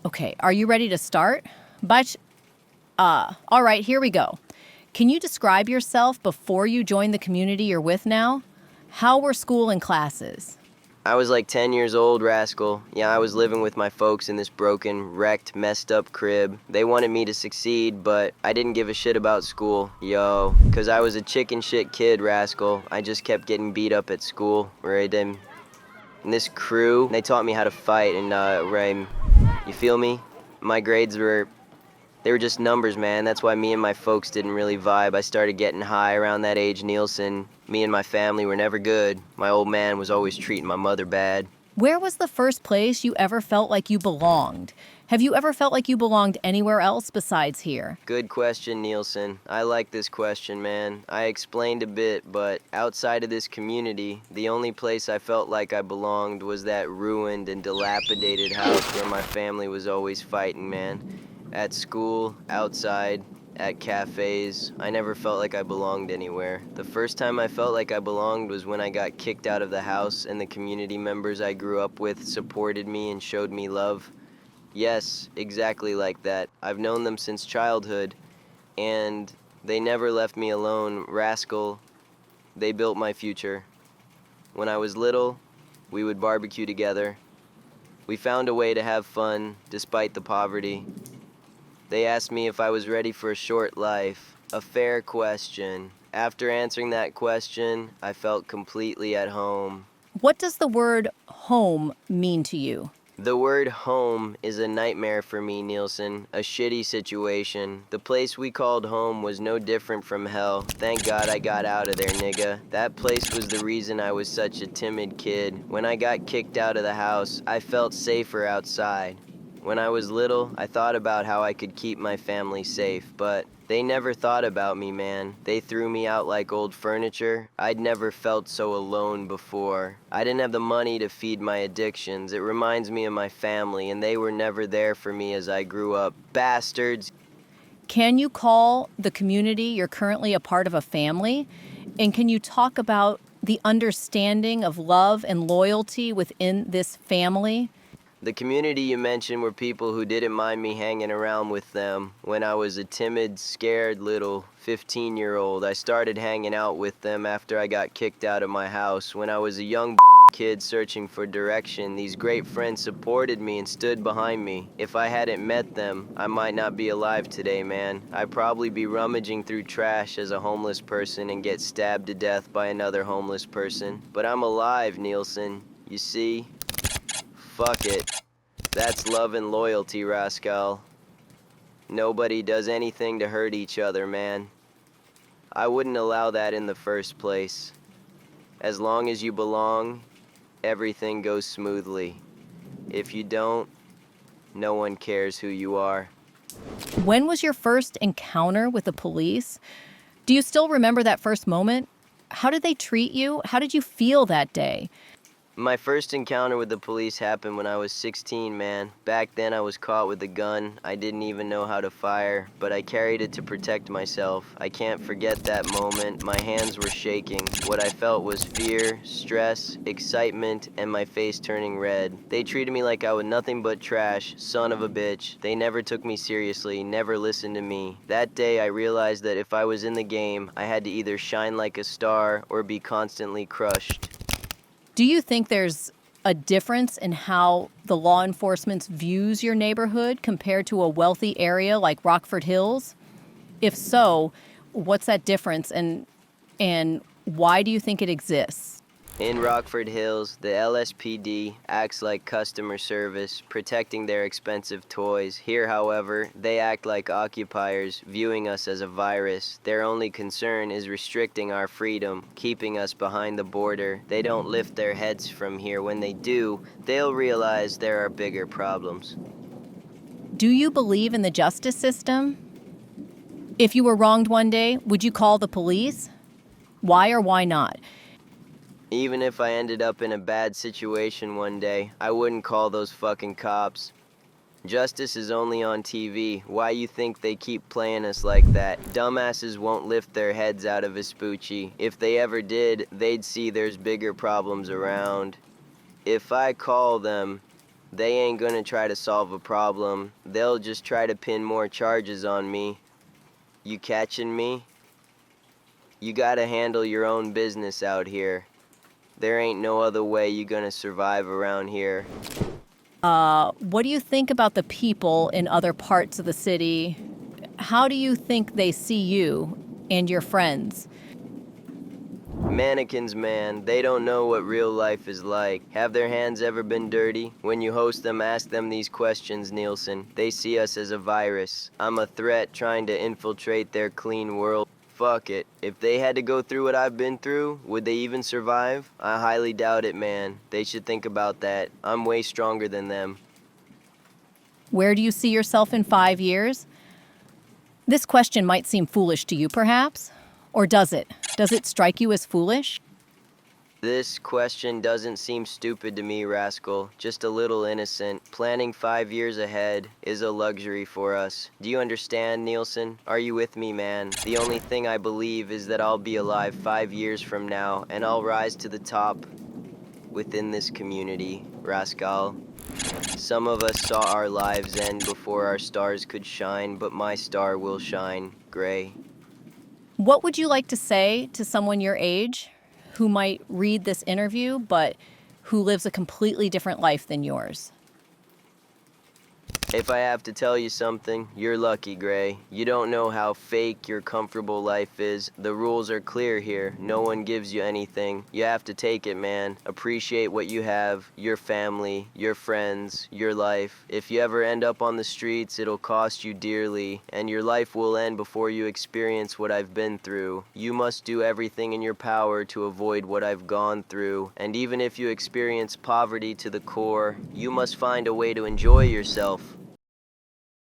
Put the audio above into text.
Okay, are you ready to start? All right, here we go. Can you describe yourself before you joined the community you're with now? How were school and classes? I was like 10 years old, rascal. Yeah, I was living with my folks in this broken, wrecked, messed up crib. They wanted me to succeed, but I didn't give a shit about school, yo. 'Cause I was a chicken shit kid, rascal. I just kept getting beat up at school, right? And this crew, they taught me how to fight, and, right, you feel me? My grades they were just numbers, man. That's why me and my folks didn't really vibe. I started getting high around that age, Nielsen. Me and my family were never good. My old man was always treating my mother bad. Where was the first place you ever felt like you belonged? Have you ever felt like you belonged anywhere else besides here? Good question, Nielsen. I like this question, man. I explained a bit, but outside of this community, the only place I felt like I belonged was that ruined and dilapidated house where my family was always fighting, man. At school, outside, at cafes, I never felt like I belonged anywhere. The first time I felt like I belonged was when I got kicked out of the house and the community members I grew up with supported me and showed me love. Yes, exactly like that. I've known them since childhood, and they never left me alone, rascal. They built my future. When I was little, we would barbecue together. We found a way to have fun, despite the poverty. They asked me if I was ready for a short life. A fair question. After answering that question, I felt completely at home. What does the word home mean to you? The word home is a nightmare for me, Nielsen. A shitty situation. The place we called home was no different from hell. Thank God I got out of there, nigga. That place was the reason I was such a timid kid. When I got kicked out of the house, I felt safer outside. When I was little, I thought about how I could keep my family safe, but they never thought about me, man. They threw me out like old furniture. I'd never felt so alone before. I didn't have the money to feed my addictions. It reminds me of my family, and they were never there for me as I grew up. Bastards. Can you call the community you're currently a part of a family? And can you talk about the understanding of love and loyalty within this family? The community you mentioned were people who didn't mind me hanging around with them. When I was a timid, scared little 15-year-old, I started hanging out with them after I got kicked out of my house. When I was a young kid searching for direction, these great friends supported me and stood behind me. If I hadn't met them, I might not be alive today, man. I'd probably be rummaging through trash as a homeless person and get stabbed to death by another homeless person. But I'm alive, Nielsen. You see? Fuck it. That's love and loyalty, rascal. Nobody does anything to hurt each other, man. I wouldn't allow that in the first place. As long as you belong, everything goes smoothly. If you don't, no one cares who you are. When was your first encounter with the police? Do you still remember that first moment? How did they treat you? How did you feel that day? My first encounter with the police happened when I was 16, man. Back then I was caught with a gun. I didn't even know how to fire, but I carried it to protect myself. I can't forget that moment. My hands were shaking. What I felt was fear, stress, excitement, and my face turning red. They treated me like I was nothing but trash, son of a bitch. They never took me seriously, never listened to me. That day I realized that if I was in the game, I had to either shine like a star or be constantly crushed. Do you think there's a difference in how the law enforcement views your neighborhood compared to a wealthy area like Rockford Hills? If so, what's that difference and why do you think it exists? In Rockford Hills, the LSPD acts like customer service, protecting their expensive toys. Here, however, they act like occupiers, viewing us as a virus. Their only concern is restricting our freedom, keeping us behind the border. They don't lift their heads from here. When they do, they'll realize there are bigger problems. Do you believe in the justice system? If you were wronged one day, would you call the police? Why or why not? Even if I ended up in a bad situation one day, I wouldn't call those fucking cops. Justice is only on TV. Why you think they keep playing us like that? Dumbasses won't lift their heads out of Vespucci. If they ever did, they'd see there's bigger problems around. If I call them, They ain't gonna try to solve a problem. They'll just try to pin more charges on me. You catching me? You gotta handle your own business out here. There ain't no other way you gonna survive around here. What do you think about the people in other parts of the city? How do you think they see you and your friends? Mannequins, man, they don't know what real life is like. Have their hands ever been dirty? When you host them, ask them these questions, Nielsen. They see us as a virus. I'm a threat trying to infiltrate their clean world. Fuck it. If they had to go through what I've been through, would they even survive? I highly doubt it, man. They should think about that. I'm way stronger than them. Where do you see yourself in 5 years? This question might seem foolish to you, perhaps. Or does it? Does it strike you as foolish? This question doesn't seem stupid to me, Rascal. Just a little innocent. Planning 5 years ahead is a luxury for us. Do you understand, Nielsen? Are you with me, man? The only thing I believe is that I'll be alive 5 years from now, and I'll rise to the top within this community, Rascal. Some of us saw our lives end before our stars could shine, but my star will shine, Gray. What would you like to say to someone your age who might read this interview, but who lives a completely different life than yours? If I have to tell you something, you're lucky, Gray. You don't know how fake your comfortable life is. The rules are clear here. No one gives you anything. You have to take it, man. Appreciate what you have, your family, your friends, your life. If you ever end up on the streets, it'll cost you dearly, and your life will end before you experience what I've been through. You must do everything in your power to avoid what I've gone through, and even if you experience poverty to the core, you must find a way to enjoy yourself.